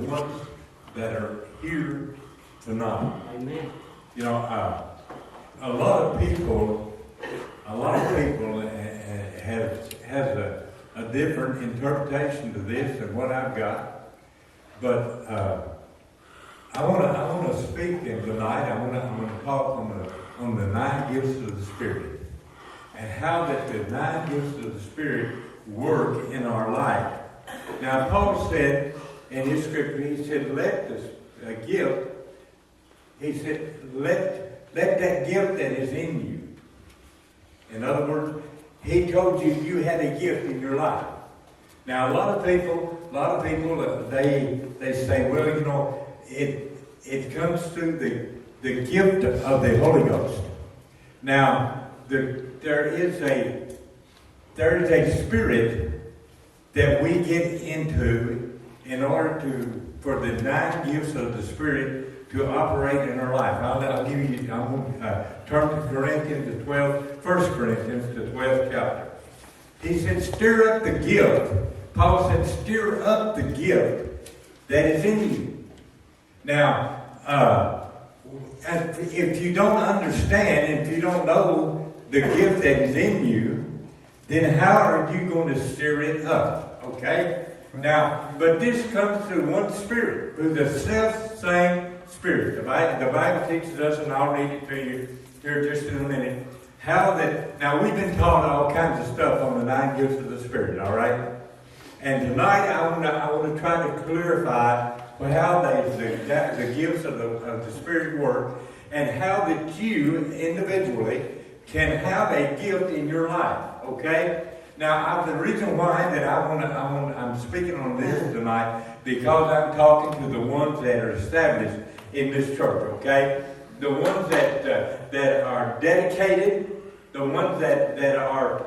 ones that are here tonight. Amen. You know, a lot of people has a different interpretation to this than what I've got. But I want to speak tonight. I want to talk on the 9 gifts of the Spirit and how that the 9 gifts of the Spirit work in our life. Now, Paul said in his scripture, he said, let this gift, he said, let that gift that is in you. In other words, he told you you had a gift in your life. Now, a lot of people, they say, well, you know, it comes through the gift of the Holy Ghost. Now, there is a spirit that we get into in order for the 9 gifts of the Spirit to operate in our life. I'll give you, I'm going to turn to Corinthians, the 1 Corinthians, the 12th chapter. He said, stir up the gift. Paul said, stir up the gift that is in you. Now, if you don't understand, if you don't know the gift that is in you, then how are you going to stir it up? Okay? Now, but this comes through one Spirit, through the self-same Spirit. The Bible teaches us, and I'll read it to you here just in a minute, how that, now we've been taught all kinds of stuff on the 9 gifts of the Spirit, all right? And tonight I want to try to clarify how the gifts of the Spirit work, and how that you individually can have a gift in your life. Okay? Now, the reason why that I'm speaking on this tonight, because I'm talking to the ones that are established in this church. Okay? The ones that are dedicated, the ones that are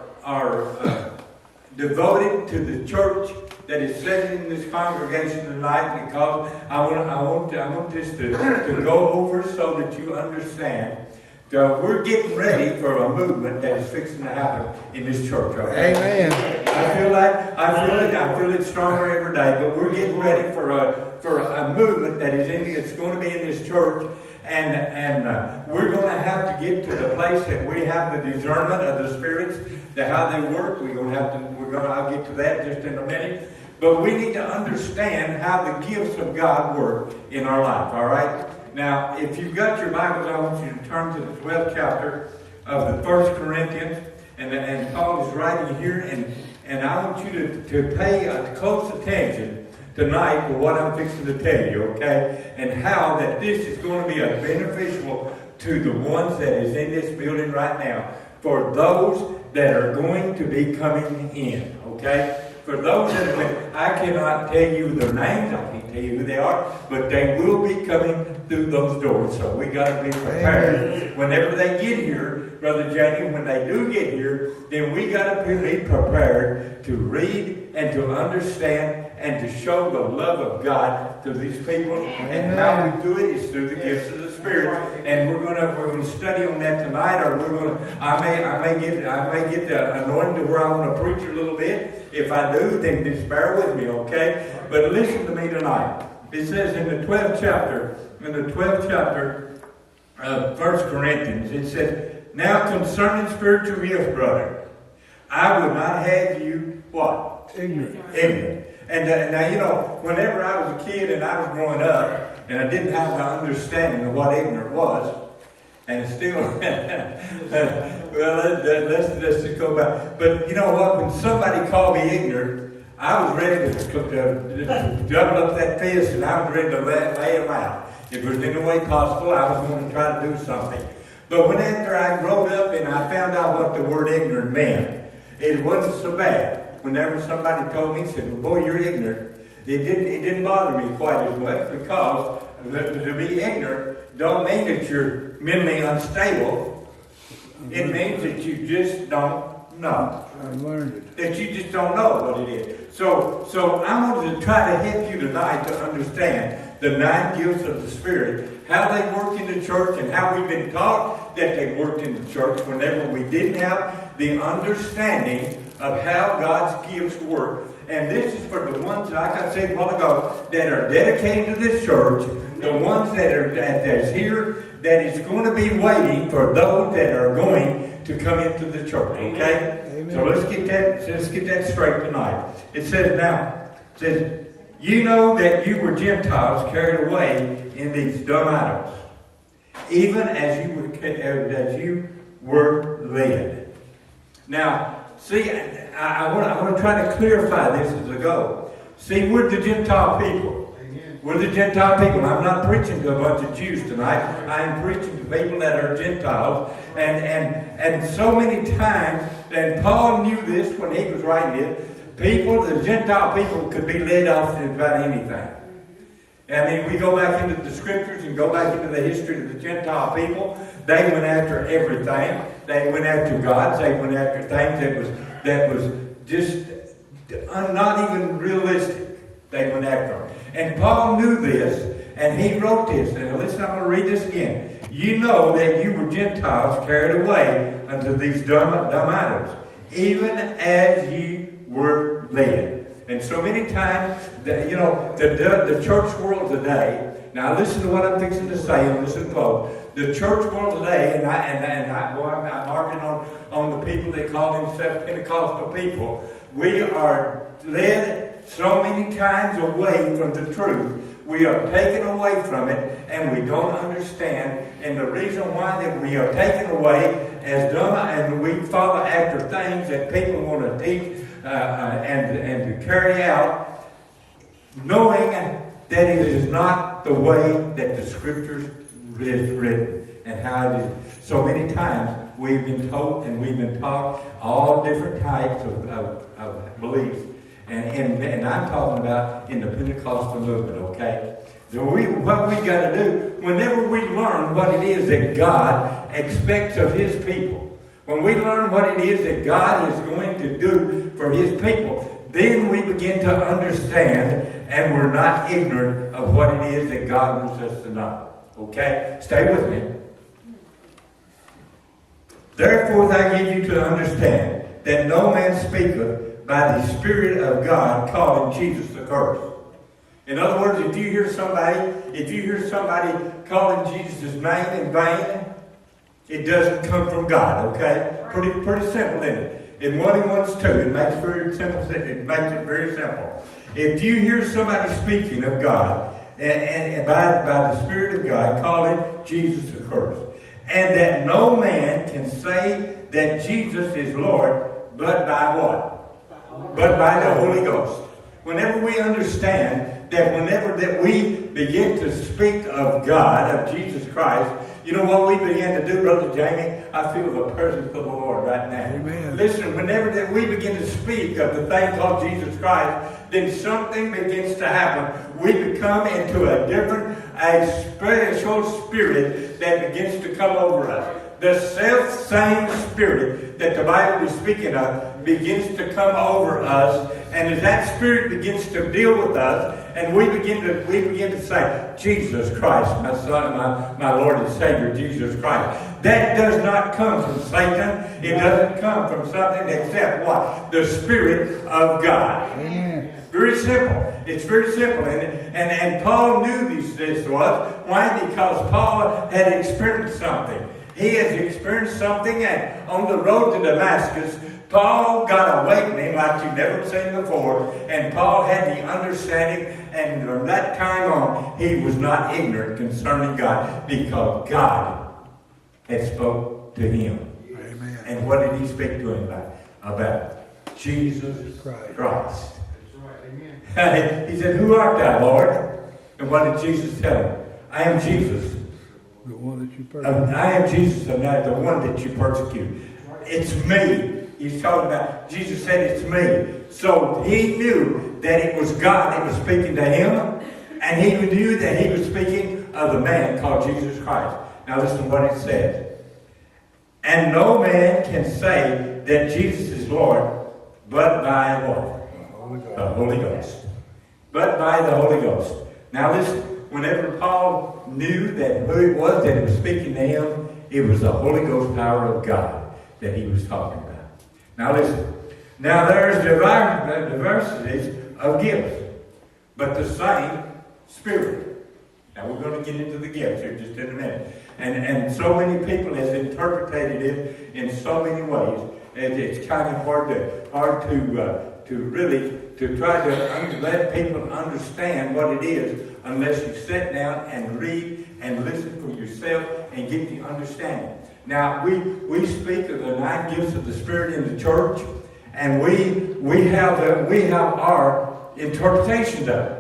devoted to the church that is sitting in this congregation tonight, because I want this to go over so that you understand. We're getting ready for a movement that is fixing to happen in this church. Okay? Amen. I feel it stronger every day. But we're getting ready for a movement that it's going to be in this church, and we're going to have to get to the place that we have the discernment of the spirits, how they work. I'll get to that just in a minute. But we need to understand how the gifts of God work in our life. All right. Now, if you've got your Bibles, I want you to turn to the 12th chapter of the 1 Corinthians. And Paul is writing here, and I want you to pay close attention tonight to what I'm fixing to tell you, okay? And how that this is going to be beneficial to the ones that is in this building right now, for those that are going to be coming in, okay? For those that I cannot tell you their names, I can't tell you who they are, but they will be coming through those doors. So we got to be prepared. Whenever they get here, Brother Jamie, when they do get here, then we got to be prepared to read and to understand and to show the love of God to these people. And how we do it is through the gifts of the Spirit. And we're gonna study on that tonight, or I may get the anointing to where I want to preach a little bit. If I do, then just bear with me, okay? But listen to me tonight. It says in the 12th chapter of 1 Corinthians, it says, now concerning spiritual gifts, brother, I would not have you, what? Ignorant. And now, you know, whenever I was a kid and I was growing up, and I didn't have the understanding of what ignorant was, and still, well, let's just go back. But you know what? When somebody called me ignorant, I was ready to double up that fist, and I was ready to lay them out. If there was any way possible, I was going to try to do something. But when after I growed up and I found out what the word ignorant meant, it wasn't so bad. Whenever somebody told me, said, well, boy, you're ignorant, it didn't bother me quite as much, because to be ignorant don't mean that you're mentally unstable. It means that you just don't know. I learned it. That you just don't know what it is. So I wanted to try to help you tonight to understand the 9 gifts of the Spirit, how they work in the church, and how we've been taught that they worked in the church whenever we didn't have the understanding of how God's gifts work And this is for the ones, like I said a while ago, that are dedicated to this church, the ones that's here, that is going to be waiting for those that are going to come into the church. Okay? Amen. So let's get that straight tonight. It says, you know that you were Gentiles carried away in these dumb idols, even as you were led. Now, see, I want to try to clarify this as I go. See, we're the Gentile people. Amen. We're the Gentile people. I'm not preaching to a bunch of Jews tonight. I am preaching to people that are Gentiles. And so many times, and Paul knew this when he was writing it, the Gentile people could be led off to about anything. I mean, we go back into the scriptures and go back into the history of the Gentile people. They went after everything. They went after gods. They went after things that was just not even realistic. They went after them. And Paul knew this, and he wrote this. And listen, I'm going to read this again. You know that you were Gentiles carried away unto these dumb idols, even as ye were led. And so many times, the church world today, now listen to what I'm fixing to say, and listen close. The church world today, I'm marking on the people that call themselves Pentecostal people, we are led so many times away from the truth. We are taken away from it, and we don't understand. And the reason why that we are taken away as dumb, and we follow after things that people want to teach and to carry out, knowing that it is not the way that the Scriptures is written and how it is. So many times we've been told and we've been taught all different types of beliefs. And I'm talking about in the Pentecostal movement, okay? So what we got to do, whenever we learn what it is that God expects of His people, when we learn what it is that God is going to do for His people, then we begin to understand, and we're not ignorant of what it is that God wants us to know. Okay? Stay with me. Therefore I give you to understand that no man speaketh by the Spirit of God calling Jesus the Christ. In other words, if you hear somebody calling Jesus' name in vain, it doesn't come from God, okay? Pretty simple, isn't it? In 1 and 1's 2, it makes it very simple. If you hear somebody speaking of God, and by the Spirit of God, calling Jesus the Christ, and that no man can say that Jesus is Lord, but by what? But by the Holy Ghost. Whenever we understand that whenever that we begin to speak of God, of Jesus Christ, you know what we begin to do, Brother Jamie? I feel the presence of the Lord right now. Amen. Listen, whenever that we begin to speak of the thing called Jesus Christ, then something begins to happen. We become into a spiritual spirit that begins to come over us. The self-same spirit that the Bible is speaking of begins to come over us, and as that spirit begins to deal with us, and we begin to say, Jesus Christ, my Son, my Lord and Savior, Jesus Christ. That does not come from Satan. It doesn't come from something except what? The Spirit of God. Amen. Very simple. It's very simple. And Paul knew this was. Why? Because Paul had experienced something. He has experienced something, and on the road to Damascus, Paul got awakening like you've never seen before, and Paul had the understanding, and from that time on, he was not ignorant concerning God, because God had spoke to him. Amen. And what did he speak to him about? About Jesus Christ. That's right. Amen. He said, "Who art thou, Lord?" And what did Jesus tell him? "I am Jesus. The one that you persecute. I am Jesus, and the one that you persecute. It's me." He's talking about, Jesus said, "It's me." So he knew that it was God that was speaking to him, and he knew that he was speaking of the man called Jesus Christ. Now listen to what it says. "And no man can say that Jesus is Lord, but by what? The Holy Ghost. But by the Holy Ghost." Now listen, whenever Paul knew that who it was that was speaking to him, it was the Holy Ghost power of God that he was talking about. Now listen, Now there's diversities of gifts, but the same Spirit. Now we're going to get into the gifts here just in a minute. And so many people has interpreted it in so many ways, and it's kind of hard to really try to let people understand what it is unless you sit down and read and listen for yourself and get the understanding. Now we speak of the 9 gifts of the Spirit in the church, and we have our interpretations of it.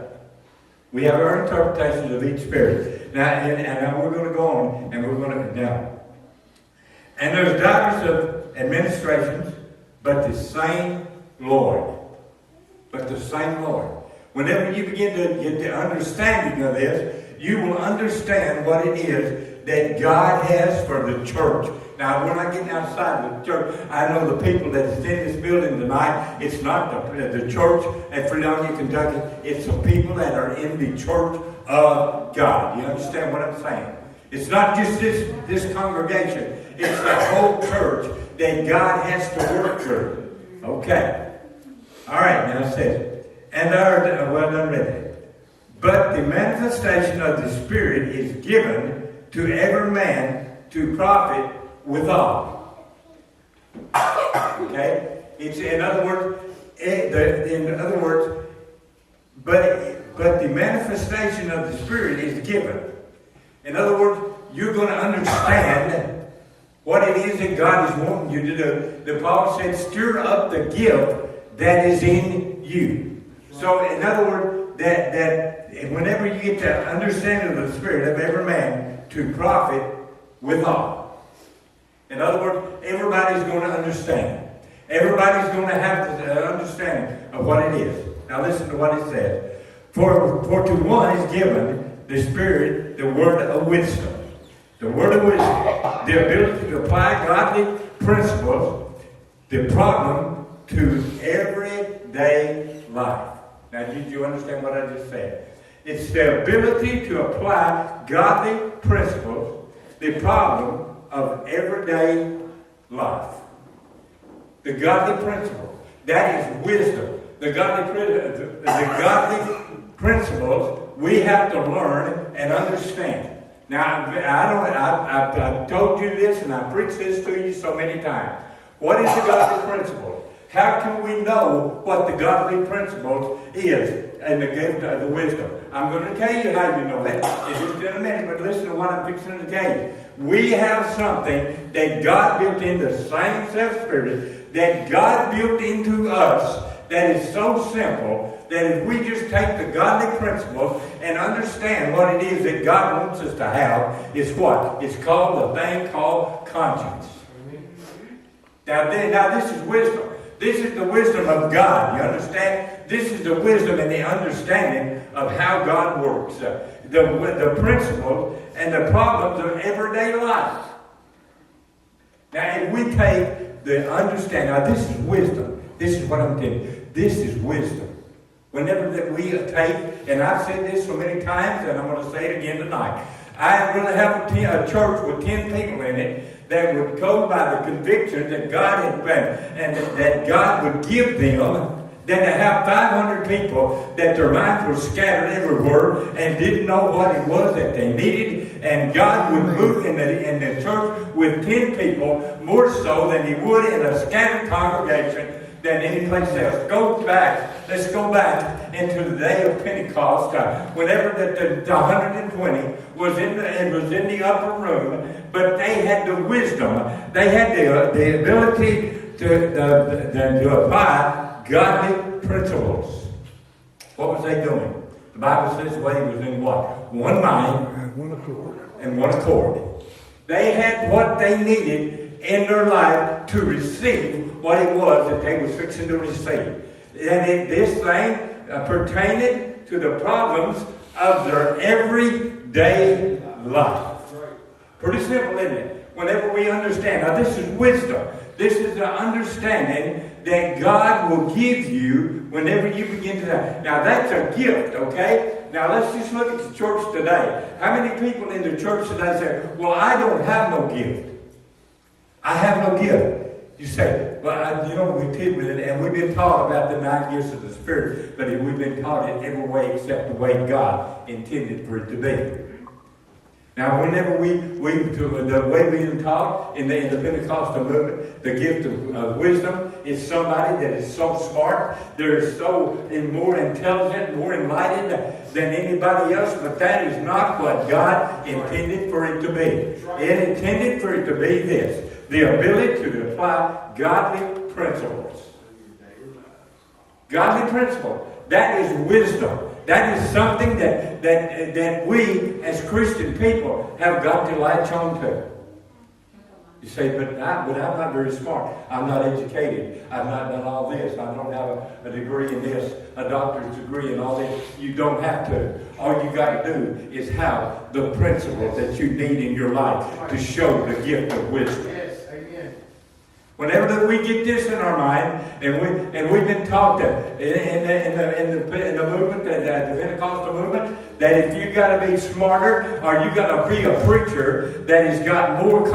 We have our interpretations of each Spirit. Now, and we're going to go on, and we're going to now. And there's diverse of administrations, but the same Lord. But the same Lord. Whenever you begin to get the understanding of this, you will understand what it is that God has for the church. Now, we're not getting outside of the church. I know the people that's in this building tonight, it's not the church at Fredonia, Kentucky. It's the people that are in the church of God. You understand what I'm saying? It's not just this congregation. It's the whole church that God has to work through. Okay. All right, now it says, well done, read that. But the manifestation of the Spirit is given to every man to profit withal. Okay? It's in other words, but the manifestation of the Spirit is given. In other words, you're going to understand what it is that God is wanting you to do. The Paul said, stir up the gift that is in you. So, in other words, that whenever you get the understanding of the Spirit of every man to profit withal. In other words, everybody's going to understand. Everybody's going to have the understanding of what it is. Now listen to what it says. For to one is given the Spirit, the word of wisdom. The word of wisdom. The ability to apply godly principles, the problem to everyday life. Now, did you understand what I just said? It's the ability to apply godly principles, the problem of everyday life. The godly principle. That is wisdom. The godly principles we have to learn and understand. Now, I've told you this and I preached this to you so many times. What is the godly principle? How can we know what the godly principle is and the gift of the wisdom? I'm going to tell you how you know that in just in a minute, but listen to what I'm fixing to tell you. We have something that God built into the same self-spirit that God built into us that is so simple that if we just take the godly principles and understand what it is that God wants us to have, it's what? It's called the thing called conscience. Now this is wisdom. This is the wisdom of God. You understand? This is the wisdom and the understanding of how God works. The principles and the problems of everyday life. Now, if we take the understanding, now this is wisdom. This is what I'm telling you. This is wisdom. Whenever that we take, and I've said this so many times, and I'm going to say it again tonight. I'd rather have a church with 10 people in it that would go by the conviction that God had and that God would give them than to have 500 people that their minds were scattered everywhere and didn't know what it was that they needed. And God would move in the church with 10 people more so than He would in a scattered congregation than any place else. Let's go back into the day of Pentecost, whenever the 120 was in the upper room, but they had the wisdom, they had the ability to apply godly principles. What was they doing? The Bible says they was in what? One mind and one accord. They had what they needed in their life to receive what it was that they was fixing to receive. And this thing pertained to the problems of their everyday life. Pretty simple, isn't it? Whenever we understand. Now, this is wisdom. This is the understanding that God will give you whenever you begin to die. Now, that's a gift, okay? Now, let's just look at the church today. How many people in the church today say, well, I don't have no gift. I have no gift. You say, well, we've been taught about the 9 gifts of the Spirit, but we've been taught it every way except the way God intended for it to be. Now, whenever the way we've been taught in the Pentecostal movement, the gift of wisdom is somebody that is so smart, they're so more intelligent, more enlightened than anybody else, but that is not what God intended for it to be. It intended for it to be this: the ability to apply godly principles. Godly principles. That is wisdom. That is something that we as Christian people have got to latch on to. You say, but I'm not very smart. I'm not educated. I've not done all this. I don't have a degree in this, a doctor's degree in all this. You don't have to. All you got to do is have the principles that you need in your life to show the gift of wisdom. Whenever we get this in our mind, and we've been taught that in the movement, the Pentecostal movement, that if you got to be smarter or you got to be a preacher that has got more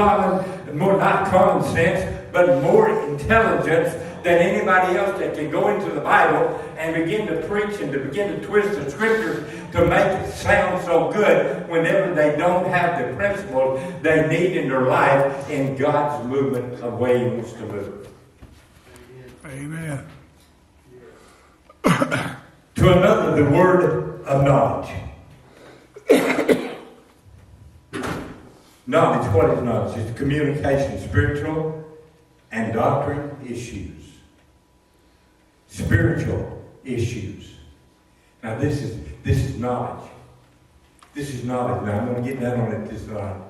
not common sense, but more intelligence than anybody else that can go into the Bible and begin to preach and to begin to twist the scriptures to make it sound so good whenever they don't have the principles they need in their life in God's movement of way He wants to move. Amen. To another, the word of knowledge. Knowledge, what is knowledge? It's communication, spiritual and doctrine issues. Spiritual issues. Now this is knowledge. This is knowledge. Now I'm going to get down on it this time.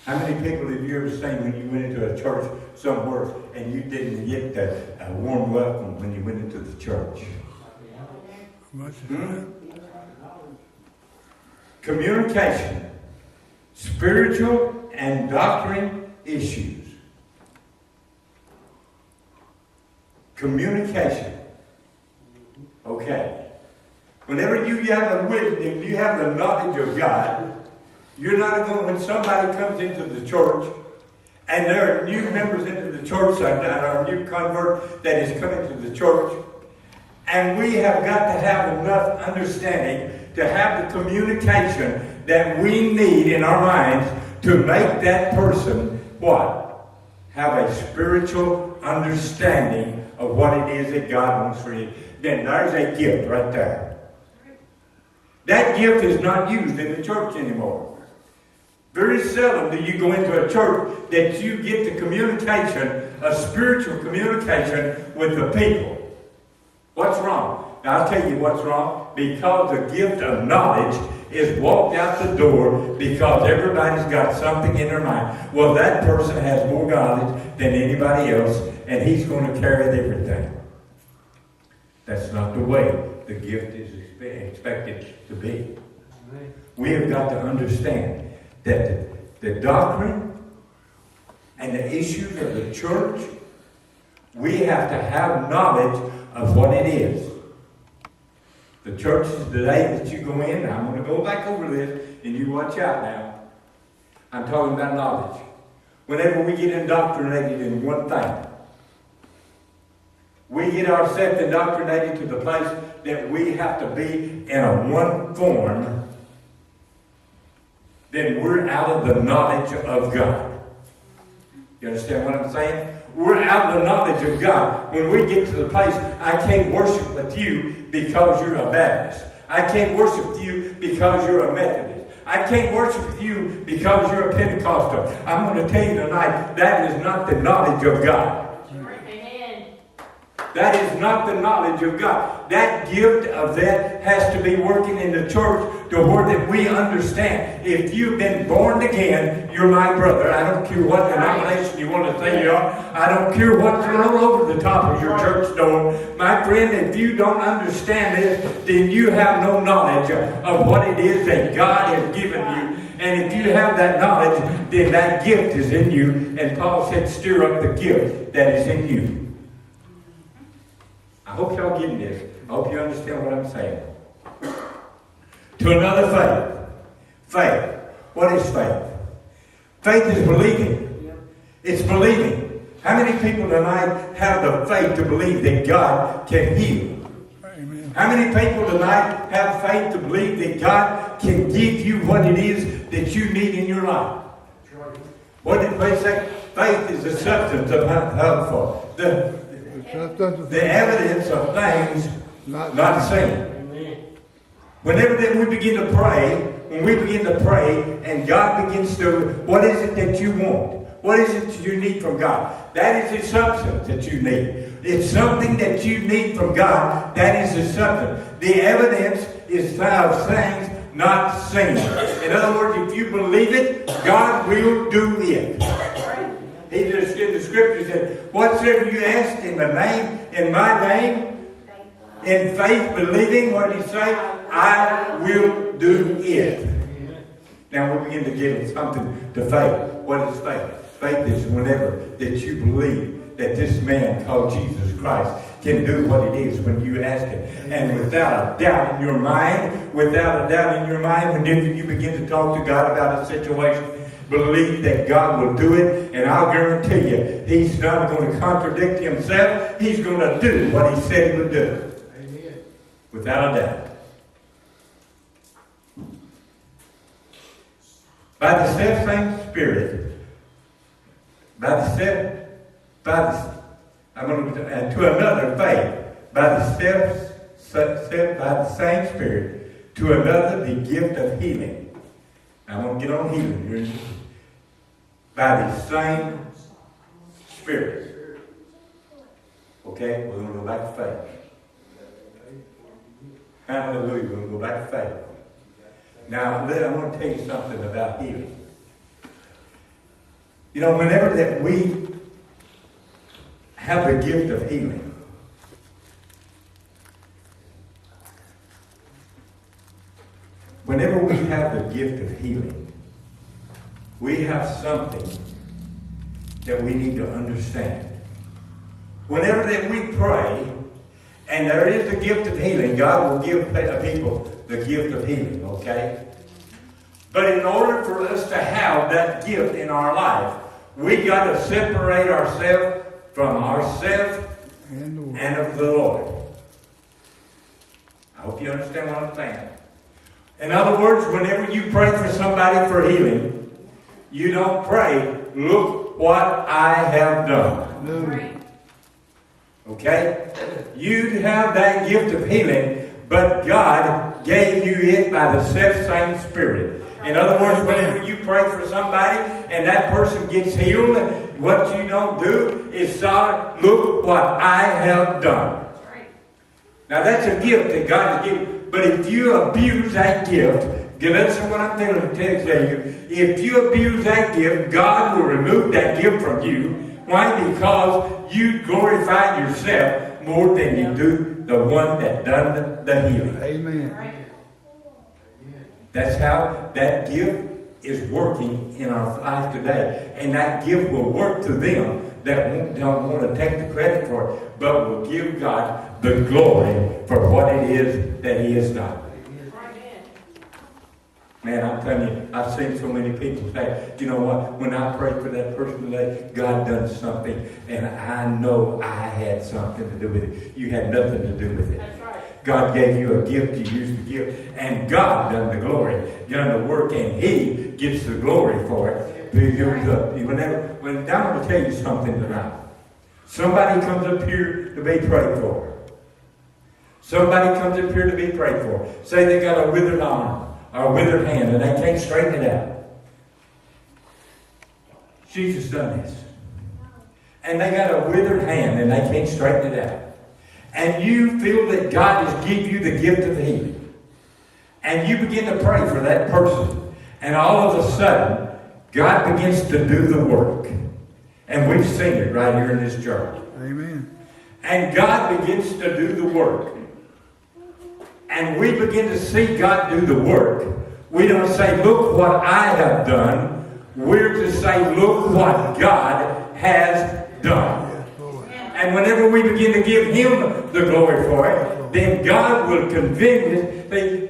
How many people have you ever seen when you went into a church somewhere and you didn't get a warm welcome when you went into the church? Communication, spiritual and doctrine issues. Communication. Okay. Whenever you have you have the knowledge of God, you're not going, when somebody comes into the church and there are new members into the church, or a new convert that is coming to the church, and we have got to have enough understanding to have the communication that we need in our minds to make that person what? Have a spiritual understanding of what it is that God wants for you. Then there's a gift right there. That gift is not used in the church anymore. Very seldom do you go into a church that you get the communication, a spiritual communication with the people. What's wrong? Now I'll tell you what's wrong. Because the gift of knowledge is walked out the door because everybody's got something in their mind. Well, that person has more knowledge than anybody else, and he's going to carry everything. That's not the way the gift is expected to be. We have got to understand that the doctrine and the issues of the church, we have to have knowledge of what it is. The churches today that you go in, I'm going to go back over this, and you watch out now. I'm talking about knowledge. Whenever we get indoctrinated in one thing, we get ourselves indoctrinated to the place that we have to be in a one form, then we're out of the knowledge of God. You understand what I'm saying? We're out of the knowledge of God. When we get to the place, I can't worship with you because you're a Baptist. I can't worship with you because you're a Methodist. I can't worship with you because you're a Pentecostal. I'm going to tell you tonight, that is not the knowledge of God. That is not the knowledge of God. That gift of that has to be working in the church to where that we understand. If you've been born again, you're my brother. I don't care what denomination you want to say you are. I don't care what's all over the top of your church door. My friend, if you don't understand this, then you have no knowledge of what it is that God has given you. And if you have that knowledge, then that gift is in you. And Paul said, stir up the gift that is in you. I hope y'all getting this. I hope you understand what I'm saying. To another faith. Faith. What is faith? Faith is believing. It's believing. How many people tonight have the faith to believe that God can heal? Amen. How many people tonight have faith to believe that God can give you what it is that you need in your life? What did they say? Faith is the substance of hope for. The evidence of things not seen. Whenever that we begin to pray, when we begin to pray and God begins to, what is it that you want? What is it that you need from God? That is the substance that you need. It's something that you need from God. That is the substance. The evidence is of things not seen. In other words, if you believe it, God will do it. He just in the scripture said, whatsoever you ask in my name, in faith believing, what did he say? I will do it. Now we begin to give something to faith. What is faith? Faith is whenever that you believe that this man called Jesus Christ can do what it is when you ask him. And without a doubt in your mind, whenever you begin to talk to God about a situation, believe that God will do it, and I'll guarantee you, he's not going to contradict himself. He's going to do what he said he would do. Amen. Without a doubt. By the self-same Spirit, to another faith, by the same Spirit, to another the gift of healing. I'm going to get on healing here. By the same Spirit. Okay, we're going to go back to faith. Hallelujah, we're going to go back to faith. Now, I want to tell you something about healing. You know, whenever that we have the gift of healing, whenever we have the gift of healing, we have something that we need to understand. Whenever that we pray, and there is the gift of healing, God will give people the gift of healing, okay? But in order for us to have that gift in our life, we got to separate ourselves from ourselves and of the Lord. I hope you understand what I'm saying. In other words, whenever you pray for somebody for healing, you don't pray, look what I have done. No. Okay? You have that gift of healing, but God gave you it by the self-same Spirit. In other words, whenever you pray for somebody and that person gets healed, what you don't do is say, look what I have done. Now that's a gift that God has given. But if you abuse that gift, listen what I'm telling you. If you abuse that gift, God will remove that gift from you. Why? Because you glorify yourself more than you do the one that done the healing. Amen. That's how that gift is working in our life today. And that gift will work to them that don't want to take the credit for it, but will give God the glory for what it is that He has done. Man, I'm telling you, I've seen so many people say, you know what, when I prayed for that person today, God done something, and I know I had something to do with it. You had nothing to do with it. That's right. God gave you a gift, you used the gift, and God done the glory, done the work, and He gets the glory for it. I'm going to tell you something tonight. Somebody comes up here to be prayed for. Somebody comes up here to be prayed for. Say they got a withered arm or a withered hand and they can't straighten it out. Jesus done this. And they got a withered hand and they can't straighten it out. And you feel that God has given you the gift of healing. And you begin to pray for that person. And all of a sudden, God begins to do the work. And we've seen it right here in this church. Amen. And God begins to do the work. And we begin to see God do the work. We don't say, look what I have done. We're to say, look what God has done. Yes, Lord. And whenever we begin to give Him the glory for it, then God will convince,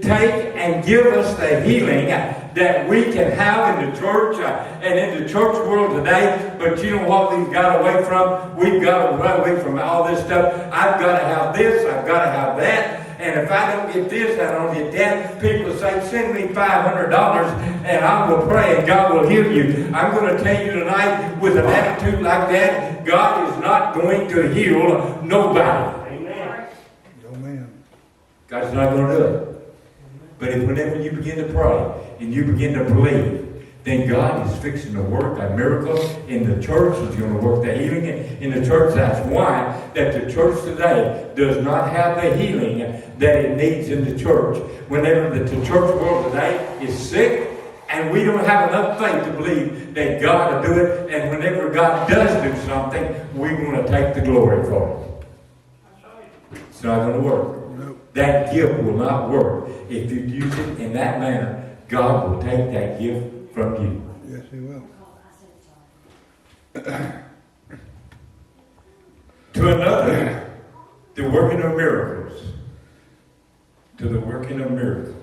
take and give us the healing that we can have in the church and in the church world today. But you know what we've got away from? We've got to run away from all this stuff. I've got to have this, I've got to have that. And if I don't get this, I don't get that. People say, send me $500 and I will pray and God will heal you. I'm going to tell you tonight, with an attitude like that, God is not going to heal nobody. Amen. Amen. God's not going to do it. But if whenever you begin to pray and you begin to believe, then God is fixing to work a miracle in the church. He's going to work the healing in the church. That's why that the church today does not have the healing that it needs in the church. Whenever the church world today is sick, and we don't have enough faith to believe that God will do it, and whenever God does do something, we're going to take the glory for it. It's not going to work. Nope. That gift will not work. If you use it in that manner, God will take that gift from you. Yes, He will. To another, the working of miracles. To the working of miracles.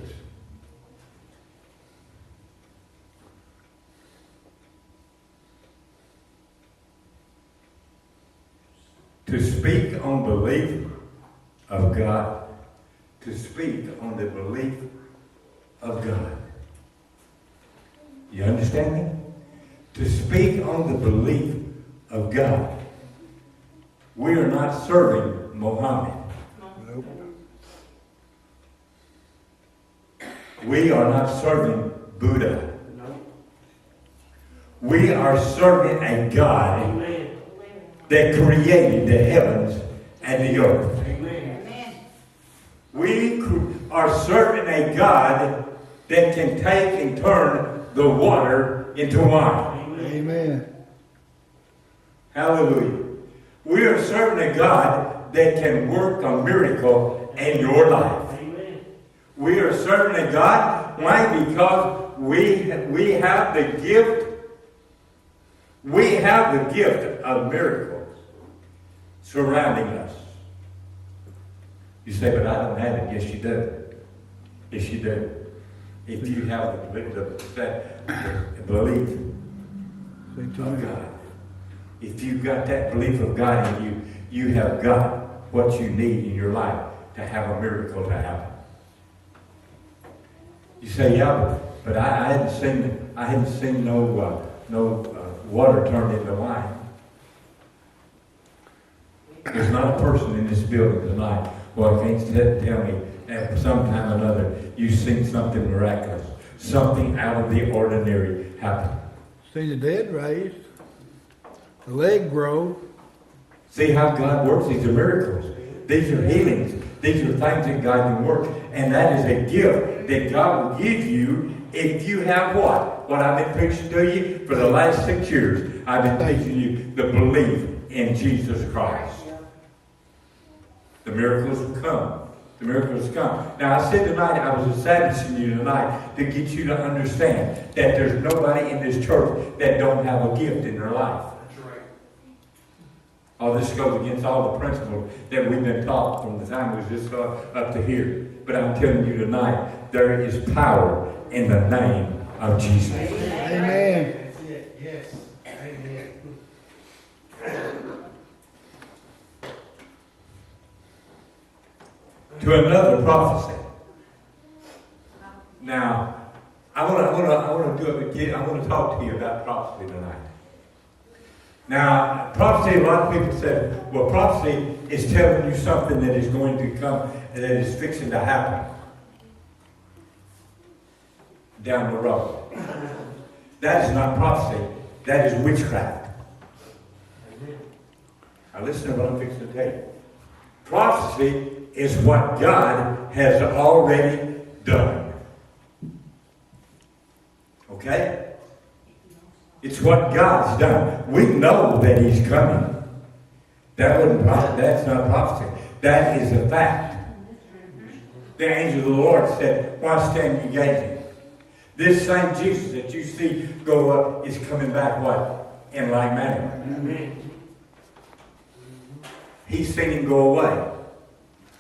To speak on belief of God. To speak on the belief of God. You understand me? To speak on the belief of God. We are not serving Mohammed. Nope. We are not serving Buddha. We are serving a God that created the heavens and the earth. We are serving a God that can take and turn the water into wine. Amen. Hallelujah. We are serving a God that can work a miracle in your life. Amen. We are serving a God. Why? Because we have the gift. We have the gift of miracles surrounding us. You say, but I don't have it. Yes, you do. Yes, you do. If you have the belief of God. If you've got that belief of God in you, you have got what you need in your life to have a miracle to happen. You say, yeah, but I hadn't seen no water turned into wine. There's not a person in this building tonight who can't tell me at some time or another you've seen something miraculous, something out of the ordinary happen. See the dead raised, the leg grow. See how God works? These are miracles. These are healings. These are things that God can work. And that is a gift that God will give you if you have what? What I've been preaching to you for the last 6 years. I've been teaching you the belief in Jesus Christ. The miracles will come. The miracles come. Now I said tonight, I was establishing you tonight to get you to understand that there's nobody in this church that don't have a gift in their life. That's right. All this goes against all the principles that we've been taught from the time we was just up to here. But I'm telling you tonight, there is power in the name of Jesus. Amen. That's it. Yes. Amen. To another prophecy. Now, I want to talk to you about prophecy tonight. Now, prophecy, a lot of people say, well, prophecy is telling you something that is going to come, that is fixing to happen down the road. That is not prophecy. That is witchcraft. Now, listen to what I'm fixing to tell you. Prophecy is what God has already done. Okay? It's what God's done. We know that He's coming. That's not prophecy. That is a fact. The angel of the Lord said, why stand you gazing? This same Jesus that you see go up is coming back what? In like manner. Amen. He's seen him go away.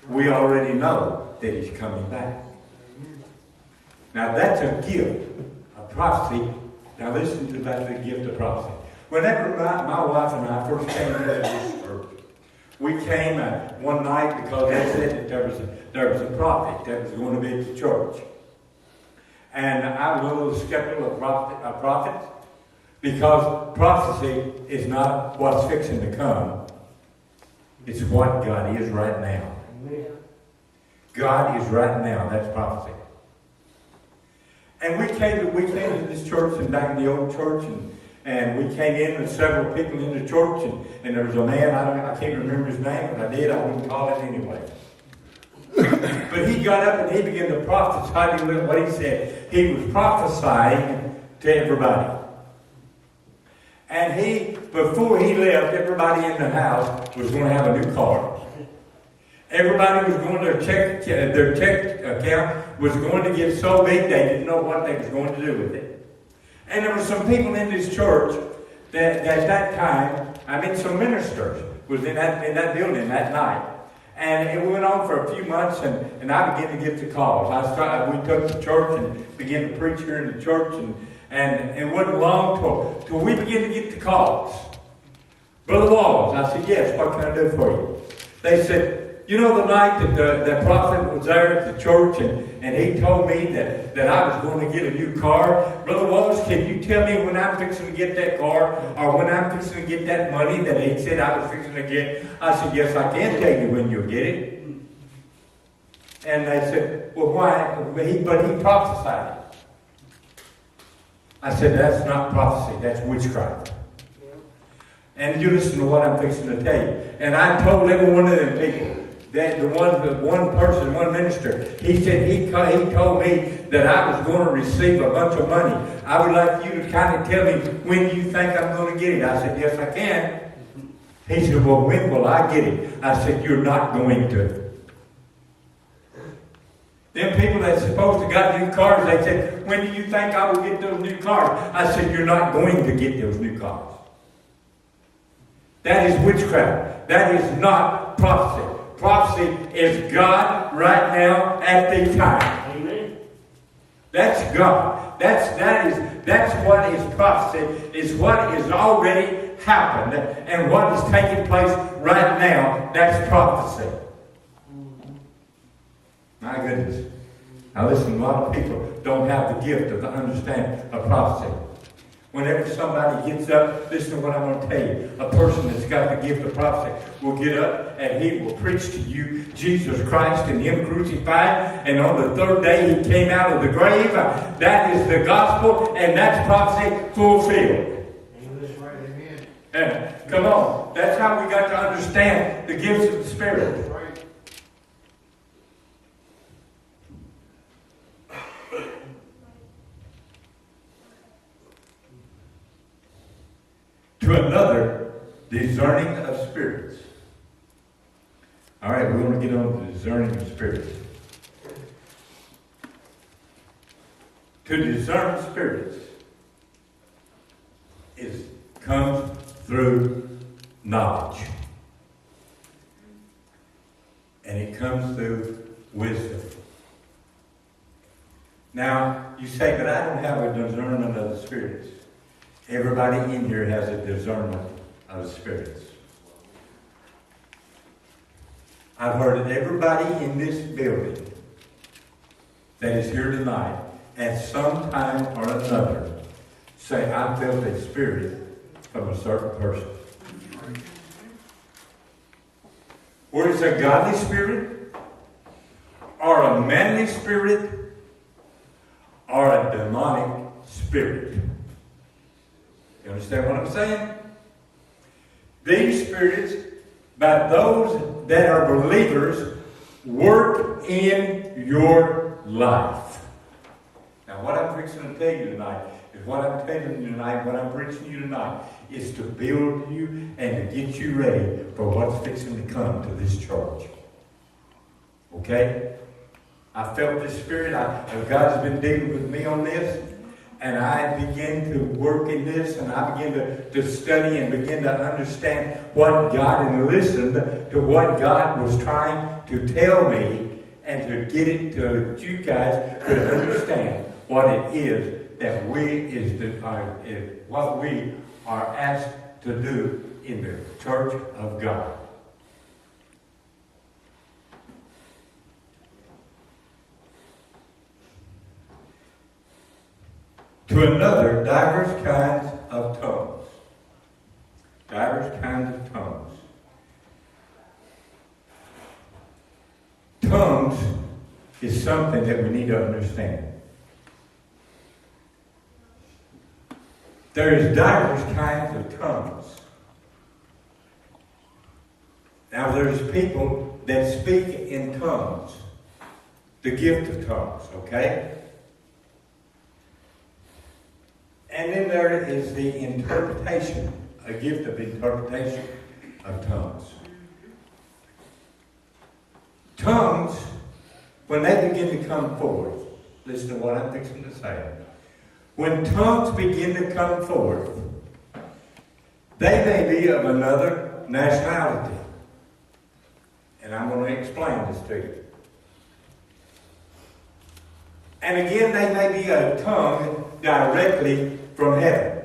We already know that he's coming back. Now that's a gift, a prophecy. Now listen to that, the gift of prophecy. Whenever my wife and I first came into this church, we came one night because they said that there was a prophet that was going to be at the church. And I was a little skeptical of prophets because prophecy is not what's fixing to come. It's what God is right now. God is right now. That's prophecy. And we came to this church and back in the old church, and we came in with several people in the church, and there was a man, I can't remember his name, but I did, I wouldn't call it anyway. But he got up and he began to prophesy. What he said, he was prophesying to everybody. And before he left, everybody in the house was going to have a new car. Everybody was going to their check account was going to get so big they didn't know what they was going to do with it. And there were some people in this church that at that time, some ministers was in that building that night. And it went on for a few months, and I began to get the calls. We took the church and began to preach here in the church, and it wasn't long till we began to get the calls. Brother Walls, I said, yes, what can I do for you? They said, you know the night that the prophet was there at the church and he told me that I was going to get a new car. Brother Wallace, can you tell me when I'm fixing to get that car or when I'm fixing to get that money that he said I was fixing to get? I said, yes, I can tell you when you'll get it. And they said, well, why? But he prophesied it. I said, that's not prophecy, that's witchcraft. And you listen to what I'm fixing to tell you. And I told every one of them people, that one minister, he said he told me that I was going to receive a bunch of money. I would like you to kind of tell me when you think I'm going to get it. I said, yes, I can. He said, well, when will I get it? I said, you're not going to. Them people that's supposed to got new cars, they said, when do you think I will get those new cars? I said, you're not going to get those new cars. That is witchcraft. That is not prophecy. Prophecy is God right now at the time. Amen. That's God. That's what is prophecy. Is what has already happened and what is taking place right now. That's prophecy. My goodness. Now listen, a lot of people don't have the gift of the understanding of prophecy. Whenever somebody gets up, listen to what I'm going to tell you. A person that's got the gift of prophecy will get up and he will preach to you Jesus Christ and Him crucified. And on the third day He came out of the grave. That is the gospel and that's prophecy fulfilled. Amen. Come on. That's how we got to understand the gifts of the Spirit. To another, discerning of spirits. All right, we're going to get on to discerning of spirits. To discern spirits comes through knowledge. And it comes through wisdom. Now, you say, but I don't have a discernment of the spirits. Everybody in here has a discernment of spirits. I've heard everybody in this building that is here tonight at some time or another say, I felt a spirit from a certain person. Or it's a godly spirit, or a manly spirit, or a demonic spirit. You understand what I'm saying? These spirits, by those that are believers, work in your life. Now, what I'm fixing to tell you tonight is what I'm telling you tonight, what I'm preaching to you tonight, is to build you and to get you ready for what's fixing to come to this church. Okay? I felt this spirit. God's been dealing with me on this. and I began to work in this, and I began to study and begin to understand what God, and listen to what God was trying to tell me, and to get it to that you guys could understand what it is that what we are asked to do in the church of God. To another, diverse kinds of tongues. Diverse kinds of tongues. Tongues is something that we need to understand. There is diverse kinds of tongues. Now there's people that speak in tongues. The gift of tongues, okay? And then there is the interpretation, a gift of interpretation of tongues. Tongues, when they begin to come forth, listen to what I'm fixing to say. When tongues begin to come forth, they may be of another nationality. And I'm going to explain this to you. And again, they may be a tongue directly from heaven.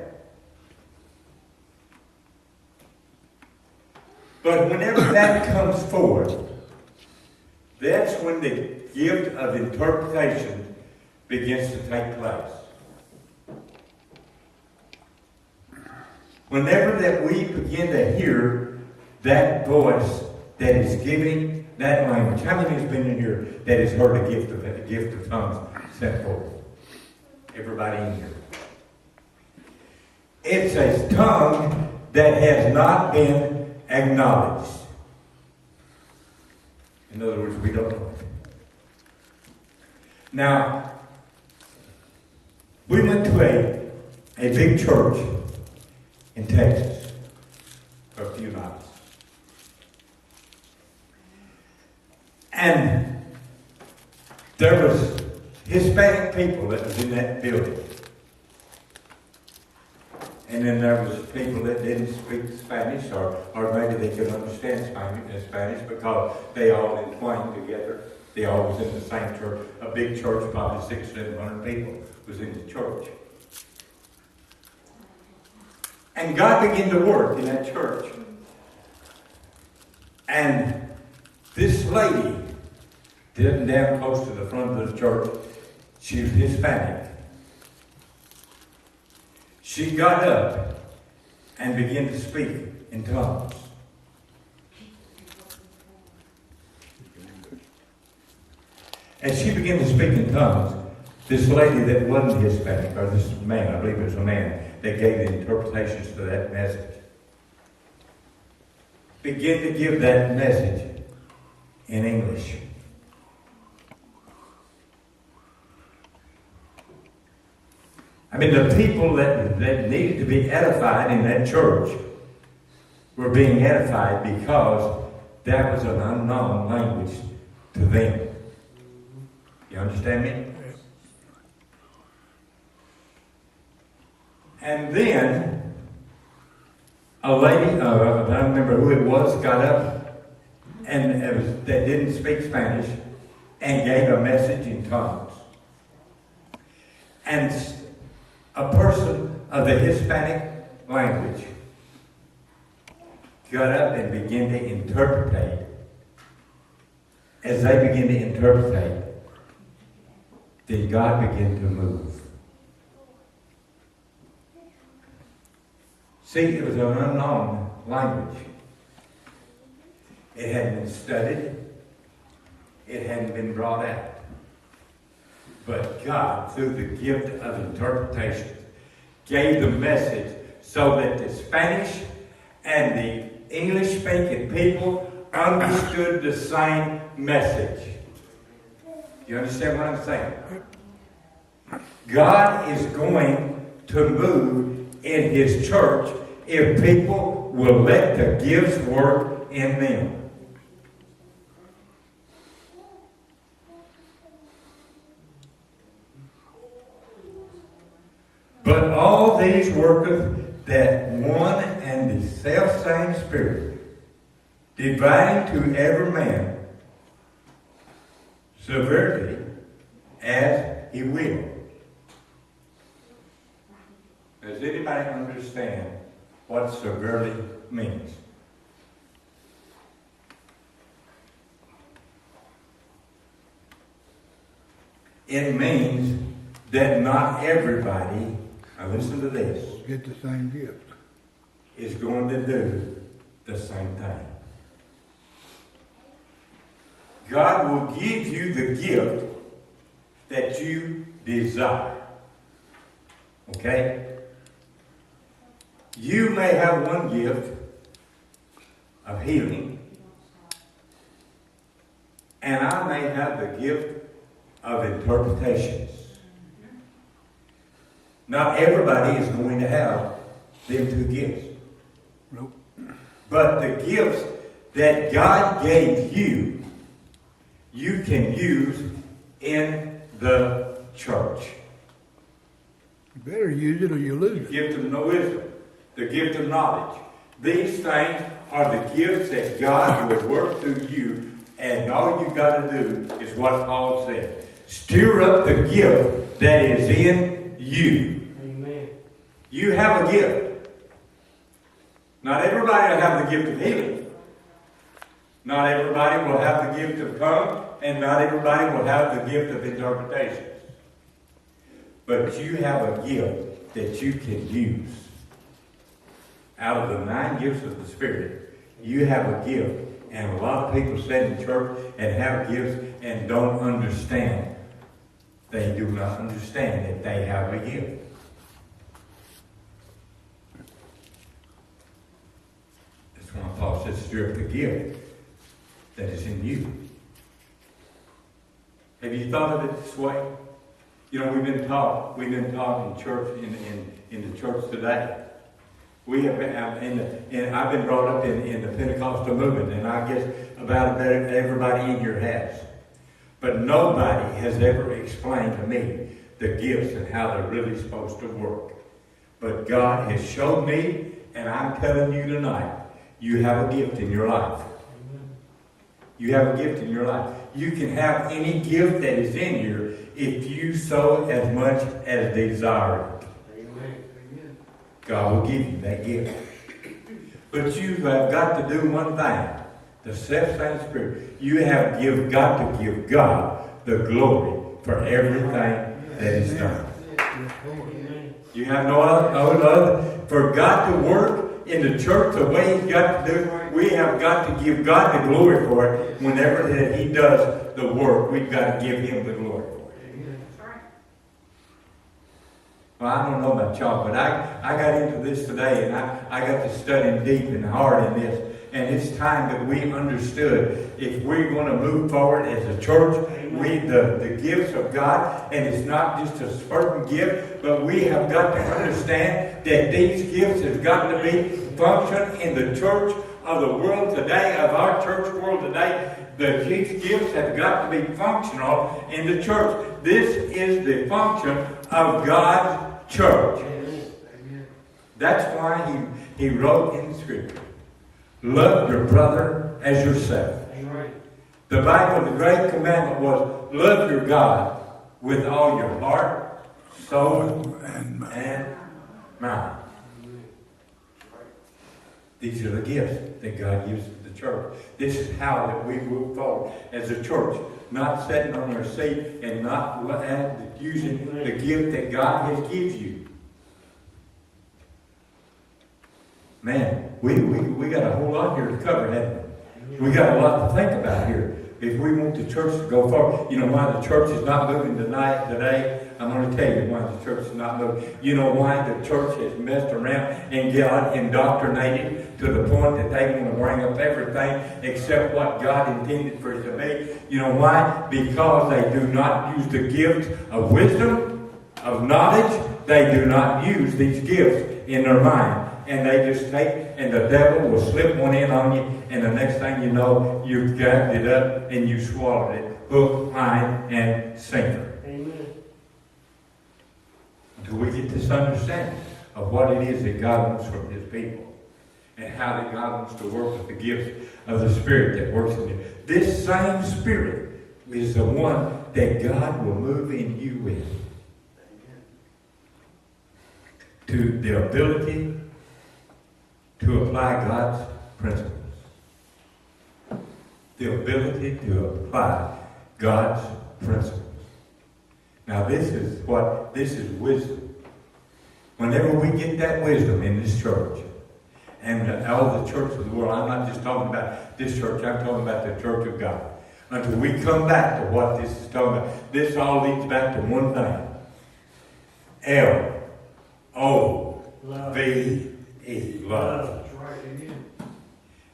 But whenever that comes forth, that's when the gift of interpretation begins to take place. Whenever that we begin to hear that voice that is giving that language. How many has been in here that has heard a gift of tongues sent forth? Everybody in here. It's a tongue that has not been acknowledged. In other words, we don't know it. Now, we went to a big church in Texas for a few nights. And there was Hispanic people that was in that building. And then there was people that didn't speak Spanish, or maybe they could understand Spanish because they all entwined together. They all was in the same church. A big church, probably 600-700 people was in the church. And God began to work in that church. And this lady, sitting down close to the front of the church, she was Hispanic. She got up and began to speak in tongues. As she began to speak in tongues, this lady that wasn't Hispanic, or this man, I believe it was a man, that gave the interpretations to that message, began to give that message in English. I mean, the people that needed to be edified in that church were being edified because that was an unknown language to them. You understand me? And then a lady, I don't remember who it was, got up and that didn't speak Spanish and gave a message in tongues. And a person of the Hispanic language got up and began to interpretate. As they began to interpretate, then God began to move. See, it was an unknown language. It hadn't been studied. It hadn't been brought out. But God, through the gift of interpretation, gave the message so that the Spanish and the English-speaking people understood the same message. You understand what I'm saying? God is going to move in His church if people will let the gifts work in them. But all these worketh that one and the selfsame Spirit, dividing to every man severally as he will. Does anybody understand what severely means? It means that not everybody, now listen to this, Get the same gift. is going to do the same thing. God will give you the gift that you desire. Okay? You may have one gift of healing, and I may have the gift of interpretations. Not everybody is going to have them two gifts. Nope. But the gifts that God gave you, you can use in the church. You better use it or you lose The it. gift of wisdom, the gift of knowledge. These things are the gifts that God will work through you, and all you got to do is what Paul said. Stir up the gift that is in you. Amen. You have a gift. Not everybody will have the gift of healing. Not everybody will have the gift of tongue, and not everybody will have the gift of interpretation. But you have a gift that you can use. Out of the 9 gifts of the Spirit, you have a gift. And a lot of people sit in church and have gifts and don't understand. They do not understand that they have a gift. That's why Paul says, stir up the gift that is in you. Have you thought of it this way? You know, we've been taught in church, in the church today. We have been, and I've been brought up in the Pentecostal movement, and I guess about everybody in here has. But nobody has ever explained to me the gifts and how they're really supposed to work. But God has showed me, and I'm telling you tonight, you have a gift in your life. You have a gift in your life. You can have any gift that is in you if you so as much as desire it. God will give you that gift. But you've got to do one thing. The self-same Spirit. You have got to give God the glory for everything that is done. You have no other. For God to work in the church the way He's got to do, we have got to give God the glory for it. Whenever that He does the work, we've got to give Him the glory for it. Well, I don't know about y'all, but I got into this today, and I got to studying deep and hard in this. And it's time that we understood if we're going to move forward as a church, the gifts of God, and it's not just a certain gift, but we have got to understand that these gifts have got to be function in the church of the world today, of our church world today. These gifts have got to be functional in the church. This is the function of God's church. That's why he wrote in the Scripture, love your brother as yourself. The Bible, the great commandment was, love your God with all your heart, soul, and mind. These are the gifts that God gives to the church. This is how that we move forward as a church. Not sitting on our seat and not using the gift that God has given you. Man, we got a whole lot here to cover, haven't we? We got a lot to think about here. If we want the church to go forward, you know why the church is not moving today? I'm going to tell you why the church is not moving. You know why the church has messed around and got indoctrinated to the point that they want to bring up everything except what God intended for it to be. You know why? Because they do not use the gift of wisdom, of knowledge. They do not use these gifts in their mind. And they just take, and the devil will slip one in on you, and the next thing you know, you've grabbed it up and you swallowed it, hook, line, and sinker. Amen. Until we get this misunderstanding of what it is that God wants from His people, and how that God wants to work with the gifts of the Spirit that works in you. This same Spirit is the one that God will move in you with. To the ability to apply God's principles. The ability to apply God's principles. Now this is wisdom. Whenever we get that wisdom in this church, and all the churches of the world, I'm not just talking about this church, I'm talking about the church of God. Until we come back to what this is talking about, this all leads back to one thing. L-O-V-E, love. That's right, amen.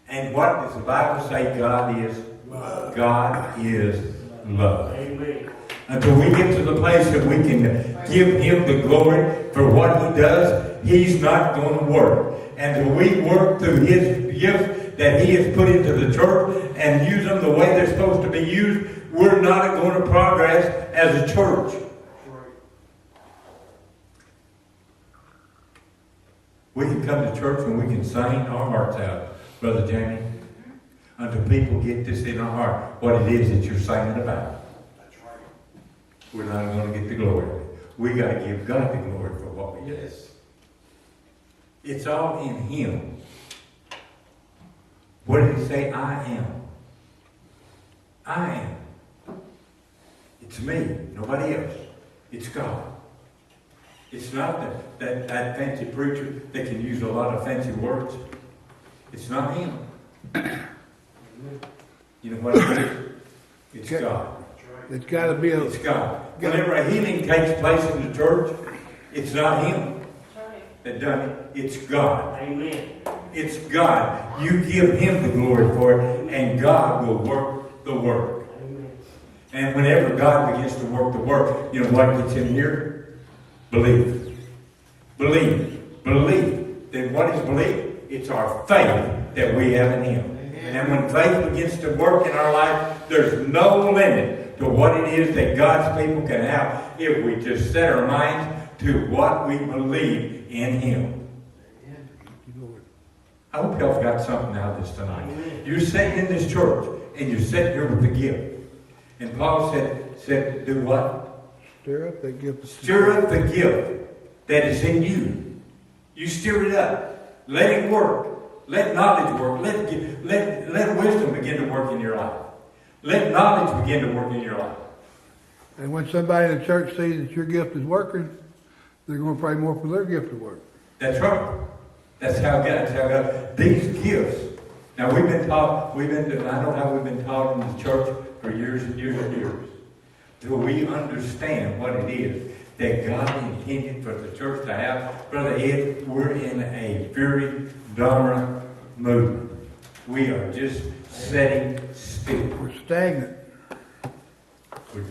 And what does the Bible say God is? Love. God is love. Amen. Until we get to the place that we can give Him the glory for what He does, He's not going to work. Until we work through His gifts that He has put into the church and use them the way they're supposed to be used, we're not going to progress as a church. That's right. We can come to church and we can sing our hearts out, Brother Jamie, until people get this in our heart, what it is that you're singing about. That's right. We're not going to get the glory of it. We got to give God the glory for what we do. Yes. It's all in Him. What did He say? I am. I am. It's me, nobody else. It's God. It's not that fancy preacher that can use a lot of fancy words. It's not him. You know what it is? It's Okay. God. That's right. It's got to be a, It's God. Whenever a healing takes place in the church, it's not him that done it. It's God. Amen. It's God. You give Him the glory for it, and God will work the work. Amen. And whenever God begins to work the work, you know what gets in here? Believe. Believe. Believe. Then what is belief? It's our faith that we have in Him. Amen. And when faith begins to work in our life, there's no limit to what it is that God's people can have if we just set our minds to what we believe in Him. I hope y'all got something out of this tonight. Amen. You're sitting in this church, and you're sitting here with the gift. And Paul said, do what? stir up that gift. Stir up the gift that is in you. You stir it up. Let it work. Let knowledge work. Let wisdom begin to work in your life. Let knowledge begin to work in your life. And when somebody in the church sees that your gift is working, they're going to pray more for their gift to work. That's right. That's how God. These gifts. Now I know how we've been taught in the church for years and years and years. Till we understand what it is that God intended for the church to have. Brother Ed, we're in a very dominant movement. We are just sitting still. We're stagnant. We're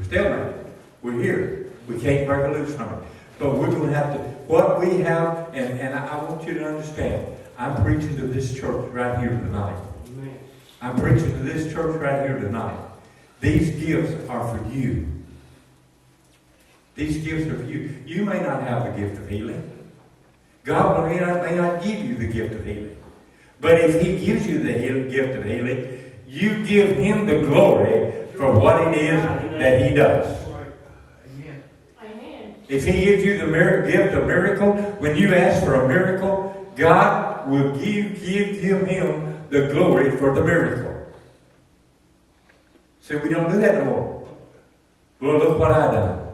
still. We're here. We can't break loose from it. But we're going to have to, what we have, and I want you to understand, I'm preaching to this church right here tonight. Amen. I'm preaching to this church right here tonight. These gifts are for you. These gifts are for you. You may not have the gift of healing. God may not give you the gift of healing. But if He gives you the gift of healing, you give Him the glory for what it is that He does. That's right. Amen. Amen. If He gives you the gift of miracle, when you ask for a miracle, God will give Him the glory for the miracle. See, we don't do that no more. Well, look what I done.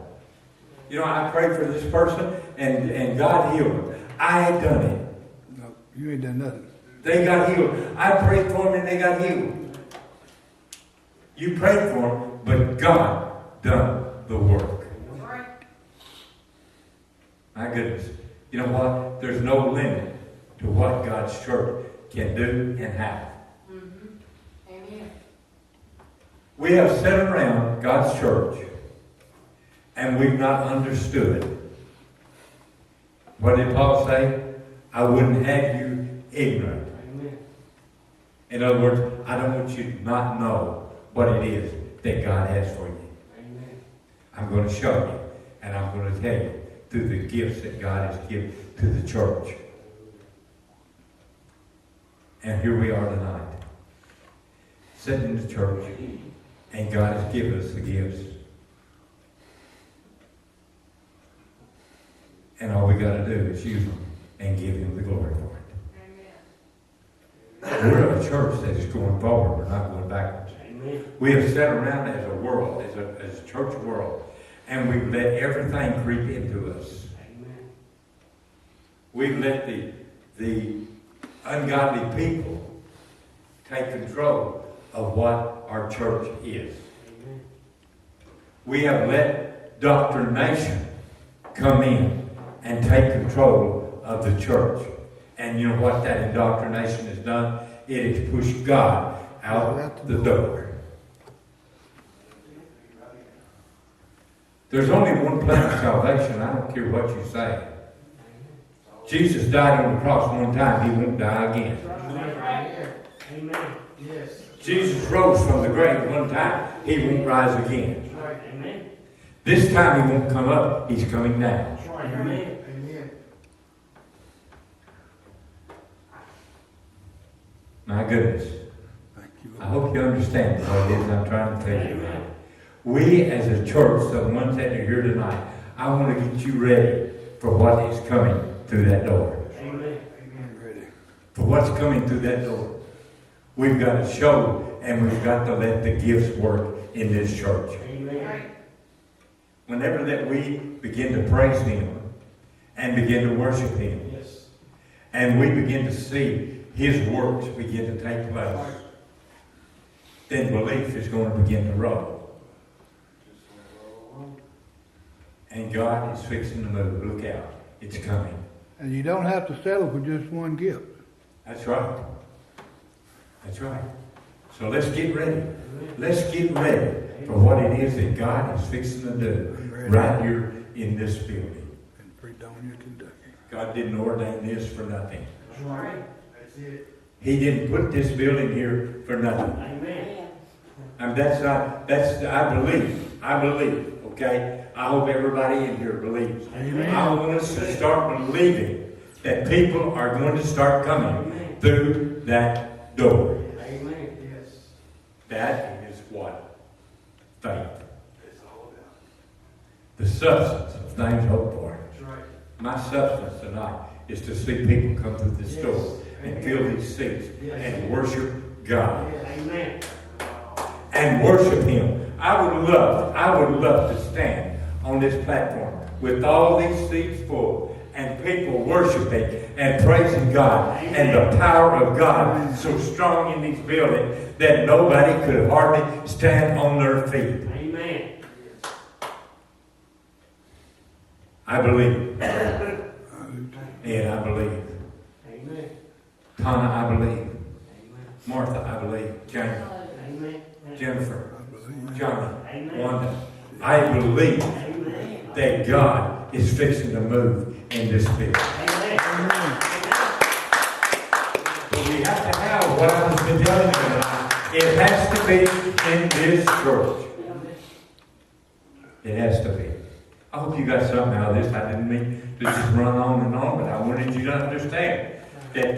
You know, I prayed for this person, and God healed them. I had done it. No, you ain't done nothing. They got healed. I prayed for them, and they got healed. You prayed for them, but God done the work. That's right. My goodness. You know what? There's no limit to what God's church can do and have. Mm-hmm. Amen. We have sat around God's church and we've not understood. What did Paul say? I wouldn't have you ignorant. Amen. In other words, I don't want you to not know what it is that God has for you. Amen. I'm going to show you and I'm going to tell you through the gifts that God has given to the church. And here we are tonight, sitting in the church, and God has given us the gifts. And all we got to do is use them and give Him the glory for it. We're a church that is going forward. We're not going backwards. Amen. We have sat around as a world, as a church world, and we've let everything creep into us. Amen. We've let the ungodly people take control of what our church is. Amen. We have let doctrination come in and take control of the church. And you know what that indoctrination has done? It has pushed God out the door. There's only one plan of salvation. I don't care what you say. Jesus died on the cross one time. He won't die again. Amen. Amen. Yes. Jesus rose from the grave one time. He won't rise again. That's right. Amen. This time He won't come up. He's coming down. That's right. Amen. Amen. My goodness. Thank you, I Lord. hope you understand what it is I'm trying to tell you. Amen. We as a church, the ones that are here tonight, I want to get you ready for what is coming through that door. Amen. I'm ready. For what's coming through that door. We've got to show and we've got to let the gifts work in this church. Amen. Whenever that we begin to praise Him and begin to worship Him, Yes. and we begin to see His works begin to take place, then belief is going to begin to roll. And God is fixing to move. Look out. It's coming. And you don't have to settle for just one gift. That's right. That's right. So let's get ready. Let's get ready for what it is that God is fixing to do right here in this building. In Fredonia, Kentucky. God didn't ordain this for nothing. That's right. That's it. He didn't put this building here for nothing. Amen. And I believe, okay? I hope everybody in here believes. Amen. I want us to start believing that people are going to start coming through that door. Amen. Yes. That is what? Faith. It's all about. The substance of things hoped for. That's right. My substance tonight is to see people come through this Yes. door and fill these seats Yes. and worship God. Amen. And worship Him. I would love to stand on this platform with all these seats full and people worshiping and praising God and the power of God so strong in these buildings that nobody could hardly stand on their feet. Amen. I believe. And I believe. Amen. Tana, I believe. Amen. Martha, I believe. Jamie, Amen. Jennifer, I believe. Johnny, Amen. Wanda. I believe Amen. that God is fixing to move in this building. Amen. But we have to have what I was been telling you tonight. It has to be in this church. It has to be. I hope you got something out of this. I didn't mean to just run on and on, but I wanted you to understand that